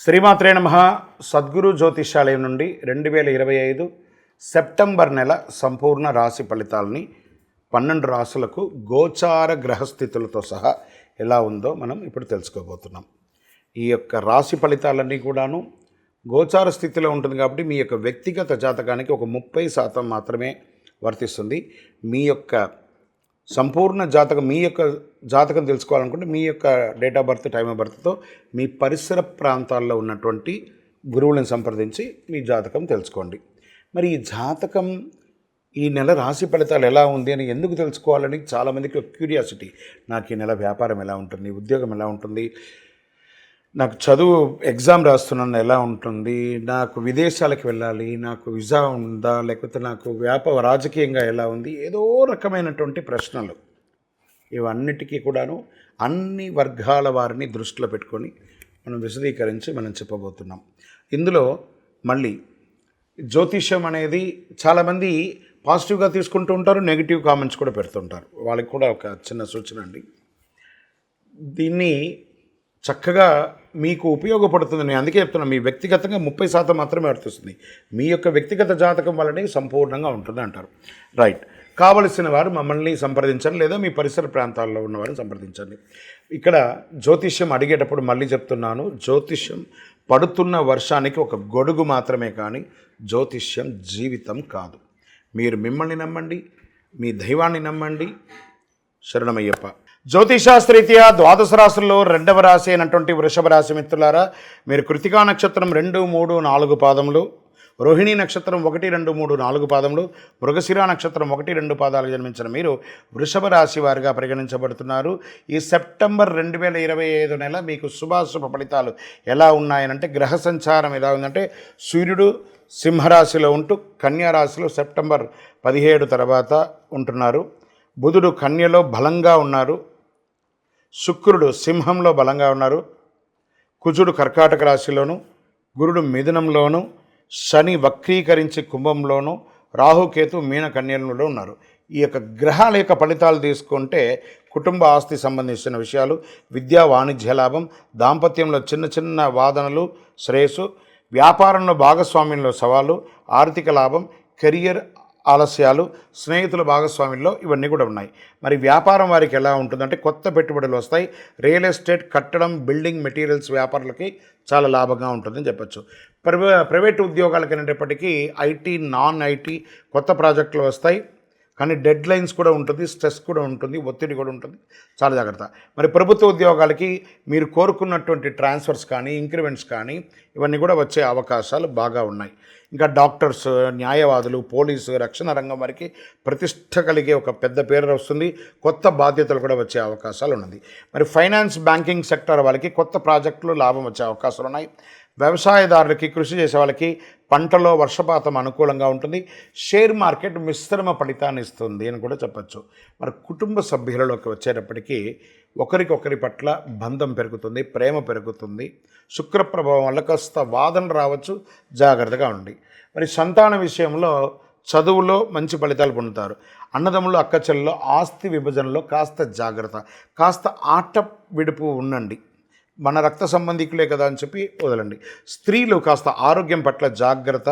శ్రీమాత్రే నమః. సద్గురు జ్యోతిష్యాలయం నుండి 2025 సెప్టెంబర్ నెల సంపూర్ణ రాశి ఫలితాలని 12 రాశులకు గోచార గ్రహస్థితులతో సహా ఎలా ఉందో మనం ఇప్పుడు తెలుసుకోబోతున్నాం. ఈ యొక్క రాశి ఫలితాలన్నీ కూడాను గోచార స్థితిలో ఉంటుంది కాబట్టి మీ యొక్క వ్యక్తిగత జాతకానికి ఒక 30% మాత్రమే వర్తిస్తుంది. మీ యొక్క సంపూర్ణ జాతకం, మీ యొక్క జాతకం తెలుసుకోవాలనుకుంటే మీ యొక్క date of birth, time of బర్త్తో మీ పరిసర ప్రాంతాల్లో ఉన్నటువంటి గురువులను సంప్రదించి మీ జాతకం తెలుసుకోండి. మరి ఈ జాతకం ఈ నెల రాశి ఫలితాలు ఎలా ఉంది అని ఎందుకు తెలుసుకోవాలని చాలామందికి ఒక క్యూరియాసిటీ. నాకు ఈ నెల వ్యాపారం ఎలా ఉంటుంది, ఉద్యోగం ఎలా ఉంటుంది, నాకు చదువు ఎగ్జామ్ రాస్తున్నాను ఎలా ఉంటుంది, నాకు విదేశాలకు వెళ్ళాలి, నాకు వీసా ఉందా, లేకపోతే నాకు రాజకీయంగా ఎలా ఉంది, ఏదో రకమైనటువంటి ప్రశ్నలు. ఇవన్నిటికీ కూడాను అన్ని వర్గాల వారిని దృష్టిలో పెట్టుకొని మనం విశదీకరించి మనం చెప్పబోతున్నాం. ఇందులో మళ్ళీ జ్యోతిష్యం అనేది చాలామంది పాజిటివ్గా తీసుకుంటూ ఉంటారు, నెగిటివ్ కామెంట్స్ కూడా పెడుతుంటారు. వాళ్ళకి కూడా ఒక చిన్న సూచన అండి. దీన్ని చక్కగా మీకు ఉపయోగపడుతుంది. నేను అందుకే చెప్తున్నాను, మీ వ్యక్తిగతంగా 30% మాత్రమే వర్తిస్తుంది. మీ యొక్క వ్యక్తిగత జాతకం వల్లనే సంపూర్ణంగా ఉంటుంది అంటారు. రైట్. కావలసిన వారు మమ్మల్ని సంప్రదించండి, లేదా మీ పరిసర ప్రాంతాల్లో ఉన్నవారిని సంప్రదించండి. ఇక్కడ జ్యోతిష్యం అడిగేటప్పుడు మళ్ళీ చెప్తున్నాను, జ్యోతిష్యం పడుతున్న వర్షానికి ఒక గొడుగు మాత్రమే, కానీ జ్యోతిష్యం జీవితం కాదు. మీరు మిమ్మల్ని నమ్మండి, మీ దైవాన్ని నమ్మండి. శరణమయ్యప్ప. జ్యోతిషాస్త్రరీత్యా ద్వాదశ రాశుల్లో 2వ రాశి అయినటువంటి వృషభ రాశి మిత్రులారా, మీరు కృతికా నక్షత్రం 2, 3, 4 పాదములు, రోహిణీ నక్షత్రం 1, 2, 3, 4 పాదములు, మృగశిర నక్షత్రం 1, 2 పాదాలు జన్మించిన మీరు వృషభ రాశి వారిగా పరిగణించబడుతున్నారు. ఈ సెప్టెంబర్ 2025 నెల మీకు శుభాశుభ ఫలితాలు ఎలా ఉన్నాయనంటే, గ్రహ సంచారం ఎలా ఉందంటే, సూర్యుడు సింహరాశిలో ఉంటూ కన్యా రాశిలో సెప్టెంబర్ 17 తర్వాత ఉంటున్నారు. బుధుడు కన్యలో బలంగా ఉన్నారు, శుక్రుడు సింహంలో బలంగా ఉన్నారు, కుజుడు కర్కాటక రాశిలోను, గురుడు మిథునంలోను, శని వక్రీకరించి కుంభంలోను, రాహుకేతు మీన కన్యలలో ఉన్నారు. ఈ యొక్క గ్రహాల యొక్క ఫలితాలు తీసుకుంటే కుటుంబ ఆస్తి సంబంధించిన విషయాలు, విద్యా వాణిజ్య లాభం, దాంపత్యంలో చిన్న చిన్న వాదనలు శ్రేయస్సు, వ్యాపారంలో భాగస్వామ్యంలో సవాలు, ఆర్థిక లాభం, కెరియర్ ఆలస్యాలు, స్నేహితుల భాగస్వామ్యంలో ఇవన్నీ కూడా ఉన్నాయి. మరి వ్యాపారం వారికి ఎలా ఉంటుందంటే, కొత్త పెట్టుబడులు వస్తాయి. రియల్ ఎస్టేట్, కట్టడం, బిల్డింగ్ మెటీరియల్స్ వ్యాపారులకి చాలా లాభంగా ఉంటుందని చెప్పచ్చు. ప్రైవేట్ ఉద్యోగాలకి అనేటప్పటికీ ఐటీ, నాన్ ఐటీ కొత్త ప్రాజెక్టులు వస్తాయి, కానీ డెడ్ లైన్స్ కూడా ఉంటుంది, స్ట్రెస్ కూడా ఉంటుంది, ఒత్తిడి కూడా ఉంటుంది. చాలా జాగ్రత్త. మరి ప్రభుత్వ ఉద్యోగాలకి మీరు కోరుకున్నటువంటి ట్రాన్స్ఫర్స్ కానీ, ఇంక్రిమెంట్స్ కానీ ఇవన్నీ కూడా వచ్చే అవకాశాలు బాగా ఉన్నాయి. ఇంకా డాక్టర్స్, న్యాయవాదులు, పోలీసు, రక్షణ రంగం వారికి ప్రతిష్ట కలిగే ఒక పెద్ద పేరు వస్తుంది. కొత్త బాధ్యతలు కూడా వచ్చే అవకాశాలు ఉన్నది. మరి ఫైనాన్స్, బ్యాంకింగ్ సెక్టర్ వాళ్ళకి కొత్త ప్రాజెక్టులు లాభం వచ్చే అవకాశాలు ఉన్నాయి. వ్యవసాయదారులకి, కృషి చేసే వాళ్ళకి పంటలో వర్షపాతం అనుకూలంగా ఉంటుంది. షేర్ మార్కెట్ మిశ్రమ ఫలితాన్ని ఇస్తుంది అని కూడా చెప్పచ్చు. మరి కుటుంబ సభ్యులలోకి వచ్చేటప్పటికీ ఒకరికొకరి పట్ల బంధం పెరుగుతుంది, ప్రేమ పెరుగుతుంది. శుక్ర ప్రభావం వల్ల కాస్త వాదన రావచ్చు, జాగ్రత్తగా ఉండి. మరి సంతాన విషయంలో చదువులో మంచి ఫలితాలు పొందుతారు. అన్నదమ్ములు, అక్కచెల్లో ఆస్తి విభజనలో కాస్త జాగ్రత్త, కాస్త ఆట విడుపు ఉండండి. మన రక్త సంబంధికులే కదా అని చెప్పి వదలండి. స్త్రీలు కాస్త ఆరోగ్యం పట్ల జాగ్రత్త,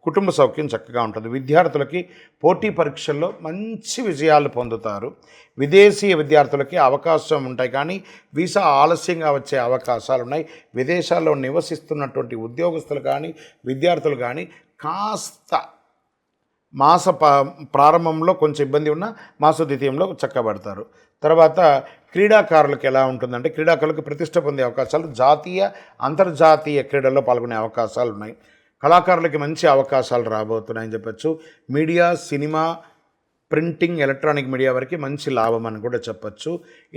కుటుంబ సౌఖ్యం చక్కగా ఉంటుంది. విద్యార్థులకి పోటీ పరీక్షల్లో మంచి విజయాలు పొందుతారు. విదేశీయ విద్యార్థులకి అవకాశం ఉంటాయి, కానీ వీసా ఆలస్యంగా వచ్చే అవకాశాలు ఉన్నాయి. విదేశాల్లో నివసిస్తున్నటువంటి ఉద్యోగస్తులు కానీ, విద్యార్థులు కానీ కాస్త మాస ప్రారంభంలో కొంచెం ఇబ్బంది ఉన్న మాస ద్వితీయంలో చక్కబడతారు. తర్వాత క్రీడాకారులకు ఎలా ఉంటుందంటే, క్రీడాకారులకు ప్రతిష్ట పొందే అవకాశాలు, జాతీయ అంతర్జాతీయ క్రీడల్లో పాల్గొనే అవకాశాలు ఉన్నాయి. కళాకారులకి మంచి అవకాశాలు రాబోతున్నాయని చెప్పచ్చు. Media, cinema, printing, electronic media వరకు మంచి లాభం అని కూడా చెప్పచ్చు.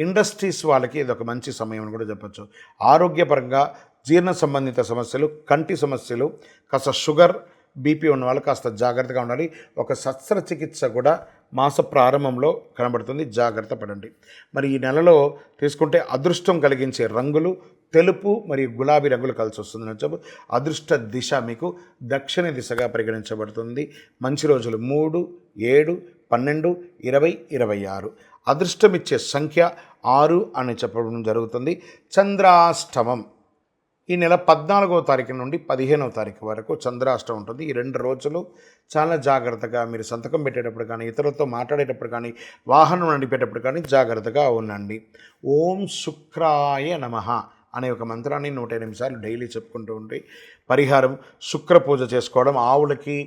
ఇండస్ట్రీస్ వాళ్ళకి ఇది ఒక మంచి సమయం అని కూడా చెప్పచ్చు. ఆరోగ్యపరంగా జీర్ణ సంబంధిత సమస్యలు, కంటి సమస్యలు, కాస్త షుగర్, బీపీ ఉన్న వాళ్ళు కాస్త జాగ్రత్తగా ఉండాలి. ఒక శస్త్రచికిత్స కూడా మాస ప్రారంభంలో కనబడుతుంది, జాగ్రత్త పడండి. మరి ఈ నెలలో తీసుకుంటే అదృష్టం కలిగించే రంగులు తెలుపు మరియు గులాబీ రంగులు కలిసి వస్తుందని చెప్పు. అదృష్ట దిశ మీకు దక్షిణ దిశగా పరిగణించబడుతుంది. మంచి రోజులు 3, 7, 12, 20, 26. అదృష్టమిచ్చే సంఖ్య 6 అని చెప్పడం జరుగుతుంది. చంద్రాష్టమం ఈ నెల 14వ తారీఖు నుండి 15వ తారీఖు వరకు చంద్రాష్టం ఉంటుంది. ఈ 2 రోజులు చాలా జాగ్రత్తగా మీరు సంతకం పెట్టేటప్పుడు కానీ, ఇతరులతో మాట్లాడేటప్పుడు కానీ, వాహనం నడిపేటప్పుడు కానీ జాగ్రత్తగా ఉండండి. ఓం శుక్రాయ నమః అనే ఒక మంత్రాన్ని 108 సార్లు డైలీ చెప్పుకుంటూ ఉంటే పరిహారం శుక్ర పూజ చేసుకోవడం, ఆవులకి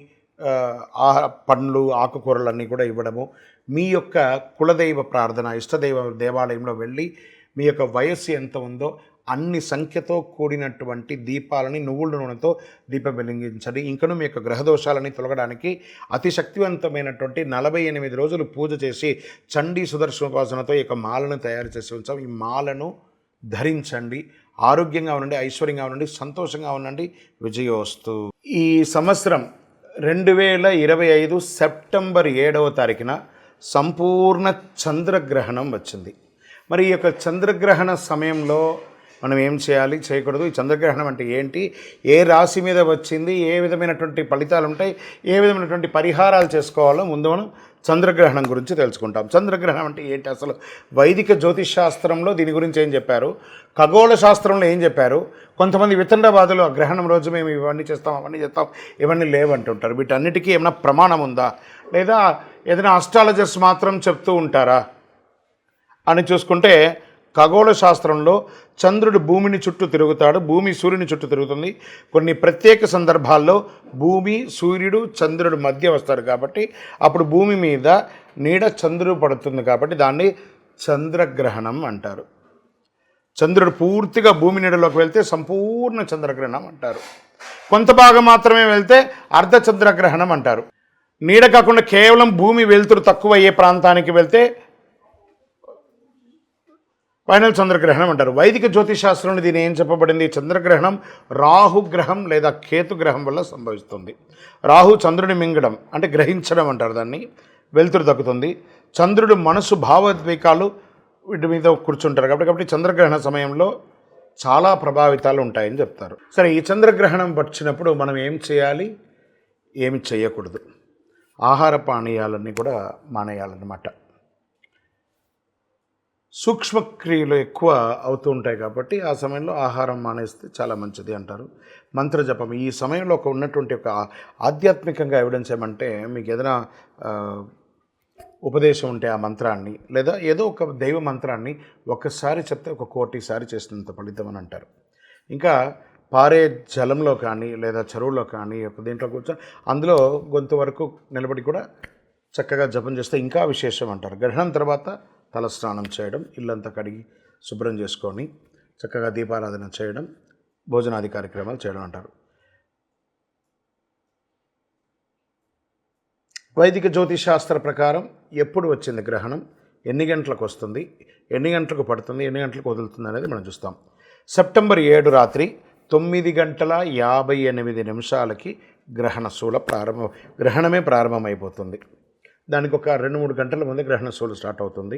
పండ్లు ఆకుకూరలన్నీ కూడా ఇవ్వడము, మీ యొక్క కులదైవ ప్రార్థన ఇష్టదైవ దేవాలయంలో వెళ్ళి మీ యొక్క వయస్సు ఎంత ఉందో అన్ని సంఖ్యతో కూడినటువంటి దీపాలని నువ్వుల నూనెతో దీపం వెలిగించండి. ఇంకను మీ యొక్క గ్రహదోషాలని తొలగడానికి అతి శక్తివంతమైనటువంటి 48 రోజులు పూజ చేసి చండీ సుదర్శనోపాసనతో ఈ యొక్క మాలను తయారు చేసి ఉంచాం. ఈ మాలను ధరించండి. ఆరోగ్యంగా ఉండండి, ఐశ్వర్యంగా ఉండండి, సంతోషంగా ఉండండి. విజయోస్తు. ఈ సంవత్సరం 2025 సెప్టెంబర్ 7వ తారీఖున సంపూర్ణ చంద్రగ్రహణం వచ్చింది. మరి ఈ యొక్క చంద్రగ్రహణ సమయంలో మనం ఏం చేయాలి, చేయకూడదు, ఈ చంద్రగ్రహణం అంటే ఏంటి, ఏ రాశి మీద వచ్చింది, ఏ విధమైనటువంటి ఫలితాలు ఉంటాయి, ఏ విధమైనటువంటి పరిహారాలు చేసుకోవాలో ముందు మనం చంద్రగ్రహణం గురించి తెలుసుకుంటాం. చంద్రగ్రహణం అంటే ఏంటి, అసలు వైదిక జ్యోతిష్ శాస్త్రంలో దీని గురించి ఏం చెప్పారు, ఖగోళ శాస్త్రంలో ఏం చెప్పారు. కొంతమంది వితండవాదులు గ్రహణం రోజు మేము ఇవన్నీ చేస్తాం, అవన్నీ చేస్తాం, ఇవన్నీ లేవంటుంటారు. వీటన్నిటికీ ఏమైనా ప్రమాణం ఉందా, లేదా ఏదైనా అస్ట్రాలజర్స్ మాత్రం చెప్తూ ఉంటారా అని చూసుకుంటే, ఖగోళ శాస్త్రంలో చంద్రుడు భూమిని చుట్టూ తిరుగుతాడు, భూమి సూర్యుని చుట్టూ తిరుగుతుంది. కొన్ని ప్రత్యేక సందర్భాల్లో భూమి సూర్యుడు చంద్రుడు మధ్య వస్తాడు కాబట్టి అప్పుడు భూమి మీద నీడ చంద్రుడు పడుతుంది కాబట్టి దాన్ని చంద్రగ్రహణం అంటారు. చంద్రుడు పూర్తిగా భూమి నీడలోకి వెళ్తే సంపూర్ణ చంద్రగ్రహణం అంటారు. కొంత భాగం మాత్రమే వెళ్తే అర్ధ చంద్రగ్రహణం అంటారు. నీడ కాకుండా కేవలం భూమి వెలుతురు తక్కువ అయ్యే ప్రాంతానికి వెళ్తే ఫైనల్ చంద్రగ్రహణం అంటారు. వైదిక జ్యోతిశాస్త్రంలో దీని ఏం చెప్పబడింది, చంద్రగ్రహణం రాహుగ్రహం లేదా కేతుగ్రహం వల్ల సంభవిస్తుంది. రాహు చంద్రుని మింగడం అంటే గ్రహించడం అంటారు దాన్ని, వెలుతురు దక్కుతుంది. చంద్రుడు మనసు భావోద్వేగాలు వీటి మీద కూర్చుంటారు కాబట్టి చంద్రగ్రహణ సమయంలో చాలా ప్రభావితాలు ఉంటాయని చెప్తారు. సరే, ఈ చంద్రగ్రహణం వచ్చినప్పుడు మనం ఏం చేయాలి, ఏమి చేయకూడదు, ఆహార పానీయాలన్నీ కూడా మానేయాలన్నమాట. సూక్ష్మక్రియలు ఎక్కువ అవుతూ ఉంటాయి కాబట్టి ఆ సమయంలో ఆహారం మానేస్తే చాలా మంచిది అంటారు. మంత్రజపం ఈ సమయంలో ఉన్నటువంటి ఒక ఆధ్యాత్మికంగా ఎవిడెన్స్ ఏమంటే, మీకు ఏదైనా ఉపదేశం ఉంటే ఆ మంత్రాన్ని లేదా ఏదో ఒక దైవ మంత్రాన్ని ఒక్కసారి చెప్తే 1 కోటి సారి చేసినంత ఫలితం అని అంటారు. ఇంకా పారే జలంలో కానీ లేదా చెరువులో కానీ ఒక దీంట్లో కూర్చొని అందులో గొంతు వరకు నిలబడి కూడా చక్కగా జపం చేస్తే ఇంకా విశేషం అంటారు. గ్రహణం తర్వాత తల స్నానం చేయడం, ఇల్లంతా కడిగి శుభ్రం చేసుకొని చక్కగా దీపారాధన చేయడం, భోజనాది కార్యక్రమాలు చేయడం అంటారు. వైదిక జ్యోతిశాస్త్ర ప్రకారం ఎప్పుడు వచ్చింది గ్రహణం, ఎన్ని గంటలకు వస్తుంది, ఎన్ని గంటలకు పడుతుంది, ఎన్ని గంటలకు వదులుతుంది అనేది మనం చూస్తాం. సెప్టెంబర్ 7 రాత్రి 9:58 గ్రహణ శూల గ్రహణమే ప్రారంభమైపోతుంది. దానికి ఒక 2-3 గంటల ముందే గ్రహణ శూలు స్టార్ట్ అవుతుంది.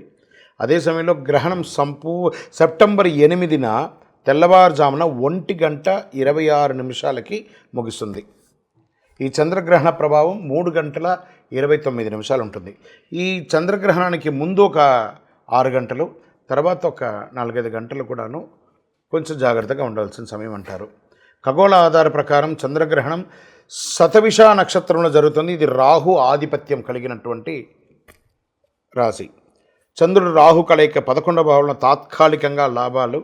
అదే సమయంలో గ్రహణం సెప్టెంబర్ 8న తెల్లవారుజామున 1:26 ముగుస్తుంది. ఈ చంద్రగ్రహణ ప్రభావం 3:29 ఉంటుంది. ఈ చంద్రగ్రహణానికి ముందు ఒక 6 గంటలు, తర్వాత ఒక 4-5 గంటలు కూడాను కొంచెం జాగ్రత్తగా ఉండాల్సిన సమయం అంటారు. ఖగోళ ఆధార ప్రకారం చంద్రగ్రహణం శతభిష నక్షత్రంలో జరుగుతుంది. ఇది రాహు ఆధిపత్యం కలిగినటువంటి రాశి. చంద్రుడు రాహు కలయిక 11వ భావంలో తాత్కాలికంగా లాభాలు,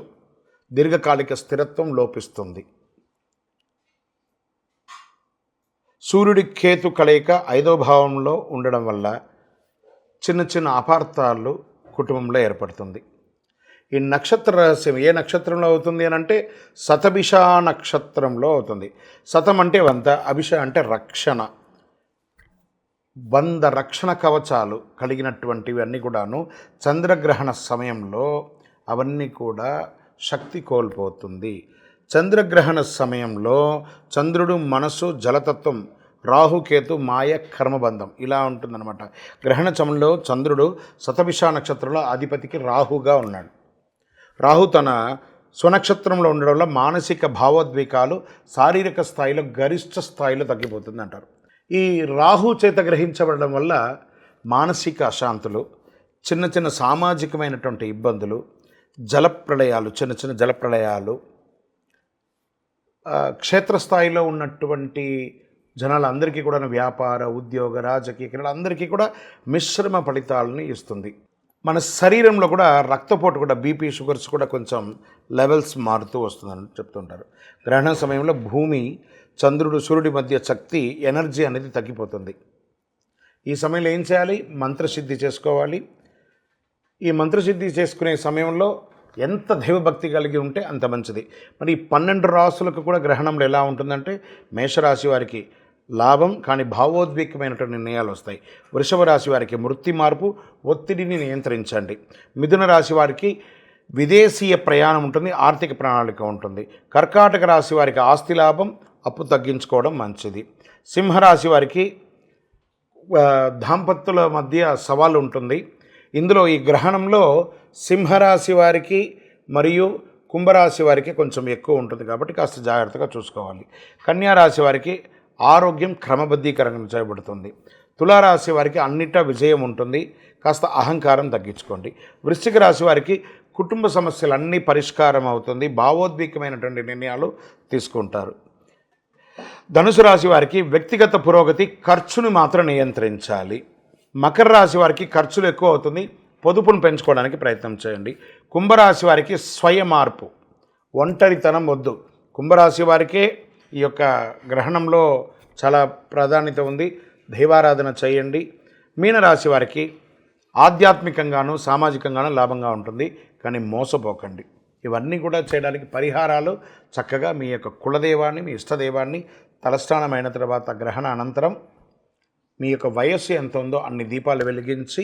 దీర్ఘకాలిక స్థిరత్వం లోపిస్తుంది. సూర్యుడి కేతు కలయిక 5వ భావంలో ఉండడం వల్ల చిన్న చిన్న అపార్థాలు కుటుంబంలో ఏర్పడుతుంది. ఈ నక్షత్ర రహస్యం ఏ నక్షత్రంలో అవుతుంది అని అంటే శతభిష నక్షత్రంలో అవుతుంది. శతం అంటే 100, అభిష అంటే రక్షణ. 100 రక్షణ కవచాలు కలిగినటువంటివి అన్నీ కూడాను చంద్రగ్రహణ సమయంలో అవన్నీ కూడా శక్తి కోల్పోతుంది. చంద్రగ్రహణ సమయంలో చంద్రుడు మనసు జలతత్వం, రాహుకేతు మాయ కర్మబంధం ఇలా ఉంటుందన్నమాట. గ్రహణ సమయంలో చంద్రుడు శతభిష నక్షత్రంలో అధిపతికి రాహుగా ఉన్నాడు. రాహు తన స్వనక్షత్రంలో ఉండడం వల్ల మానసిక భావోద్వేగాలు శారీరక స్థాయిలో గరిష్ట స్థాయిలో తగ్గిపోతుంది అంటారు. ఈ రాహు చేత గ్రహించబడడం వల్ల మానసిక అశాంతులు, చిన్న చిన్న సామాజికమైనటువంటి ఇబ్బందులు, జలప్రళయాలు, చిన్న చిన్న జలప్రళయాలు, క్షేత్రస్థాయిలో ఉన్నటువంటి జనాలందరికీ కూడా వ్యాపార, ఉద్యోగ, రాజకీయ క్రీడలందరికీ కూడా మిశ్రమ ఫలితాలని ఇస్తుంది. మన శరీరంలో కూడా రక్తపోటు కూడా బీపీ, షుగర్స్ కూడా కొంచెం లెవెల్స్ మారుతూ వస్తుందని చెప్తుంటారు. గ్రహణ సమయంలో భూమి, చంద్రుడు, సూర్యుడి మధ్య శక్తి, ఎనర్జీ అనేది తగ్గిపోతుంది. ఈ సమయంలో ఏం చేయాలి? మంత్రసిద్ధి చేసుకోవాలి. ఈ మంత్రసిద్ధి చేసుకునే సమయంలో ఎంత దైవభక్తి కలిగి ఉంటే అంత మంచిది. మరి 12 రాసులకు కూడా గ్రహణంలో ఎలా ఉంటుందంటే, మేషరాశి వారికి లాభం కానీ భావోద్వేగమైనటువంటి నిర్ణయాలు వస్తాయి. వృషభ రాశి వారికి వృత్తి మార్పు, ఒత్తిడిని నియంత్రించండి. మిథున రాశి వారికి విదేశీయ ప్రయాణం ఉంటుంది, ఆర్థిక ప్రణాళిక ఉంటుంది. కర్కాటక రాశి వారికి ఆస్తి లాభం, అప్పు తగ్గించుకోవడం మంచిది. సింహరాశి వారికి దాంపత్యుల మధ్య సవాలు ఉంటుంది. ఇందులో ఈ గ్రహణంలో సింహరాశి వారికి మరియు కుంభరాశి వారికి కొంచెం ఎక్కువ ఉంటుంది కాబట్టి కాస్త జాగ్రత్తగా చూసుకోవాలి. కన్యారాశి వారికి ఆరోగ్యం క్రమబద్ధీకరణ చేయబడుతుంది. తులారాశి వారికి అన్నిటా విజయం ఉంటుంది, కాస్త అహంకారం తగ్గించుకోండి. వృశ్చిక రాశి వారికి కుటుంబ సమస్యలన్నీ పరిష్కారం అవుతుంది, భావోద్వేగమైనటువంటి నిర్ణయాలు తీసుకుంటారు. ధనుసు రాశి వారికి వ్యక్తిగత పురోగతి, ఖర్చును మాత్రం నియంత్రించాలి. మకర రాశి వారికి ఖర్చులు ఎక్కువ అవుతుంది, పొదుపును పెంచుకోవడానికి ప్రయత్నం చేయండి. కుంభరాశి వారికి స్వయం మార్పు, ఒంటరితనం వద్దు. కుంభరాశి వారికే ఈ యొక్క గ్రహణంలో చాలా ప్రాధాన్యత ఉంది, దైవారాధన చేయండి. మీనరాశి వారికి ఆధ్యాత్మికంగాను సామాజికంగాను లాభంగా ఉంటుంది, కానీ మోసపోకండి. ఇవన్నీ కూడా చేయడానికి పరిహారాలు చక్కగా మీ యొక్క కులదైవాన్ని, మీ ఇష్టదైవాన్ని తలస్నానం అయిన తర్వాత గ్రహణ అనంతరం మీ యొక్క వయస్సు ఎంత ఉందో అన్ని దీపాలు వెలిగించి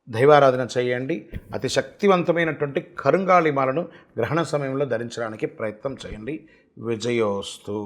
దైవారాధన చేయండి. అతి శక్తివంతమైనటువంటి కరుంగాళిమాలను గ్రహణ సమయంలో ధరించడానికి ప్రయత్నం చేయండి. విజయోస్తు.